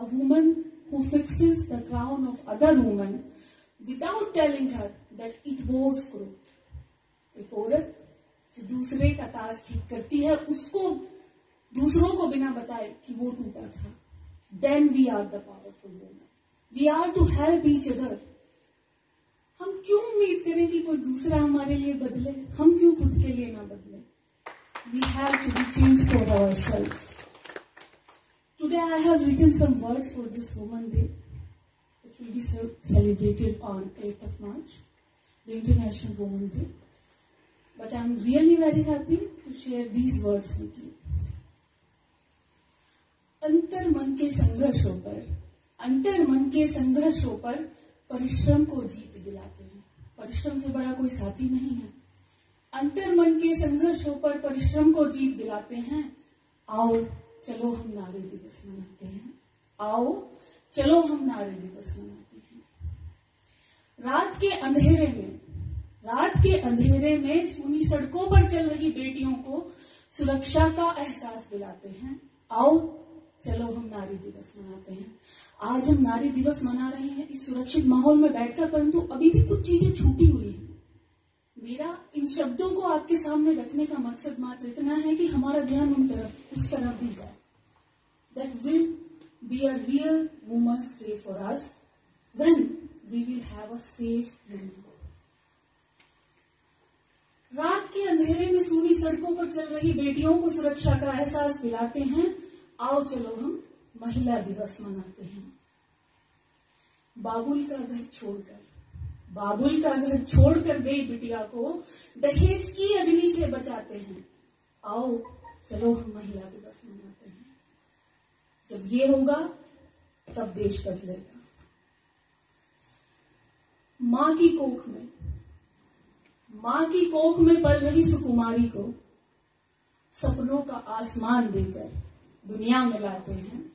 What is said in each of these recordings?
a woman who fixes the crown of other woman without telling her that it was crooked. एक औरत जो दूसरे का ताज ठीक करती है, उसको दूसरों को बिना बताए कि वो टूटा था. Then we are the powerful woman. We are to help each other. हम क्यों उम्मीद करें कि कोई दूसरा हमारे लिए बदले? हम क्यों खुद के लिए ना बदले? We have to be changed for ourselves. Today I have written some words for this Women Day. It will be celebrated on 8th of March, the International Women Day. But I am really very happy to share these words with you. अंतर मन के संघर्षों पर परिश्रम को जीत दिलाते हैं. परिश्रम से बड़ा कोई साथी नहीं है. अंतर मन के संघर्षों पर परिश्रम को जीत दिलाते हैं. आओ चलो हम नारी दिवस मनाते हैं. आओ चलो हम नारी दिवस मनाते हैं. रात के अंधेरे में सूनी सड़कों पर चल रही बेटियों को सुरक्षा का एहसास दिलाते हैं. आओ चलो हम नारी दिवस मनाते हैं. आज हम नारी दिवस मना रहे हैं इस सुरक्षित माहौल में बैठकर, परंतु अभी भी कुछ चीजें छूटी हुई हैं. मेरा इन शब्दों को आपके सामने रखने का मकसद मात्र इतना है कि हमारा ध्यान उस तरफ भी जाए. That will be a real Women's Day for us when we will have a safe woman. रात के अंधेरे में सूनी सड़कों पर चल रही बेटियों को सुरक्षा का एहसास दिलाते हैं. आओ चलो हम महिला दिवस मनाते हैं. बाबुल का घर छोड़कर गई बिटिया को दहेज की अग्नि से बचाते हैं. आओ चलो हम महिला दिवस मनाते हैं. जब ये होगा तब देश बदलेगा. मां की कोख में पल रही सुकुमारी को सपनों का आसमान देकर दुनिया में लाते हैं.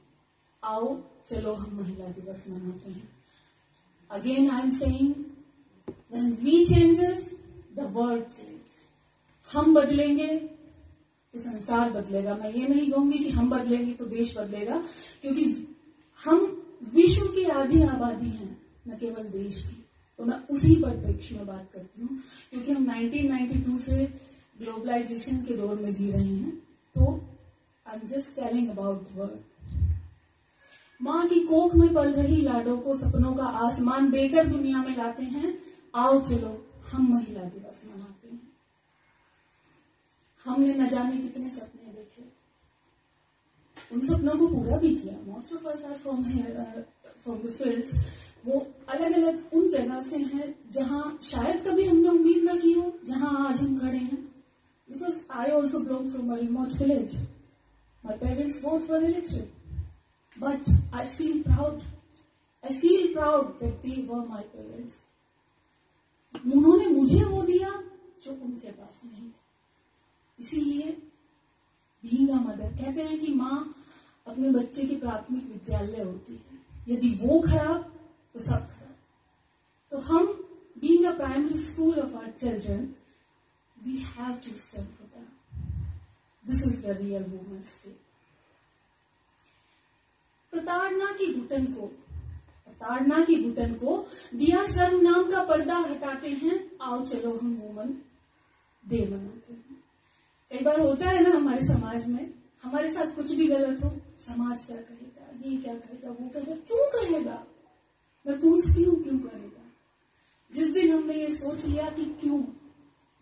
आओ चलो हम महिला दिवस मनाते हैं. Again I am saying, when we changes, the world changes. हम बदलेंगे तो संसार बदलेगा. मैं ये नहीं कहूंगी कि हम बदलेंगे तो देश बदलेगा, क्योंकि हम विश्व की आधी आबादी हैं, न केवल देश की. तो मैं उसी परिप्रेक्ष्य में बात करती हूँ, क्योंकि हम 1992 से ग्लोबलाइजेशन के दौर में जी रहे हैं. तो I am just telling about the world. मां की कोख में पल रही लाडों को सपनों का आसमान देकर दुनिया में लाते हैं. आओ चलो हम महिला दिवस मनाते हैं. हमने न जाने कितने सपने देखे, उन सपनों को पूरा भी किया. Most of us are from the fields. वो अलग अलग उन जगह से हैं जहां शायद कभी हमने उम्मीद न की हो, जहां आज हम खड़े हैं. Because I also belong from a remote village. My parents both were elected, but I feel proud that they were my parents. उन्होंने मुझे वो दिया जो उनके पास नहीं था. इसीलिए being a mother, कहते हैं कि माँ अपने बच्चे की प्राथमिक विद्यालय होती है. यदि वो खराब तो सब खराब. तो हम being a primary school of our children, we have to stand for them. This is the real Women's Day. प्रताड़ना की घुटन को दिया शर्म नाम का पर्दा हटाते हैं. आओ चलो हम वुमन डे मनाते हैं. कई बार होता है ना हमारे समाज में, हमारे साथ कुछ भी गलत हो, समाज क्या कहेगा, ये क्या कहेगा, वो कहेगा. क्यों कहेगा? मैं पूछती हूँ क्यों कहेगा. जिस दिन हमने ये सोच लिया कि क्यों,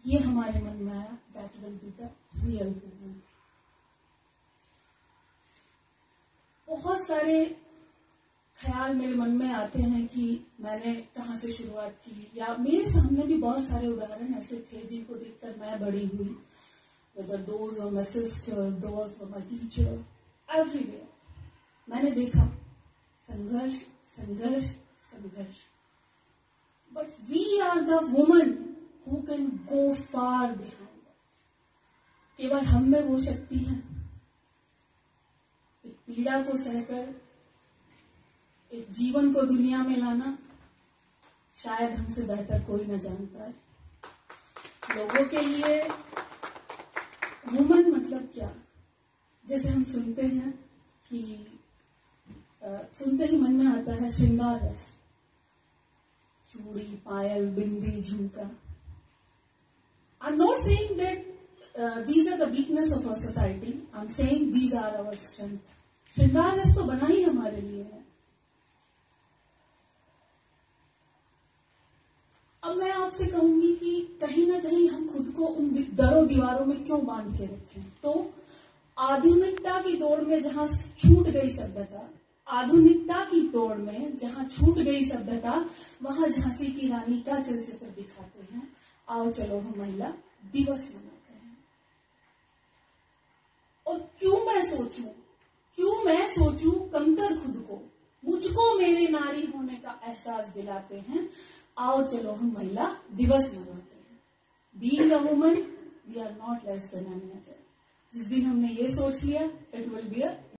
ये हमारे मन में आया, that will be the real woman. बहुत सारे ख्याल मेरे मन में आते हैं कि मैंने कहाँ से शुरुआत की, या मेरे सामने भी बहुत सारे उदाहरण ऐसे थे जिनको देखकर मैं बड़ी हुई. Whether those were my sister, those were my teacher, everywhere. मैंने देखा संघर्ष संघर्ष संघर्ष. But we are the women who can go far behind that. केवल हम में वो शक्ति है. एक पीड़ा को सहकर एक जीवन को दुनिया में लाना शायद हमसे बेहतर कोई न जान पाए. लोगों के लिए वुमन मतलब क्या? जैसे हम सुनते हैं कि सुनते ही मन में आता है श्रृंगार रस, चूड़ी, पायल, बिंदी, झुमका. I'm not saying that these are the weakness of our society. I'm saying these are our strength. श्रृंगार रस तो बना ही हमारे लिए है. अब मैं आपसे कहूंगी कि कहीं ना कहीं हम खुद को उन दरों दीवारों में क्यों बांध के रखें. तो आधुनिकता की दौड़ में जहां छूट गई सभ्यता, आधुनिकता की दौड़ में जहां छूट गई सभ्यता, वहां झांसी की रानी का चलचित्र दिखाते हैं. आओ चलो हम महिला दिवस मनाते हैं. और क्यों मैं सोचूं कमतर खुद को, मुझको मेरे नारी होने का एहसास दिलाते हैं. आओ चलो हम महिला दिवस मनाते हैं. Being a woman we are not less than any other. जिस दिन हमने ये सोच लिया, इट विल बी अ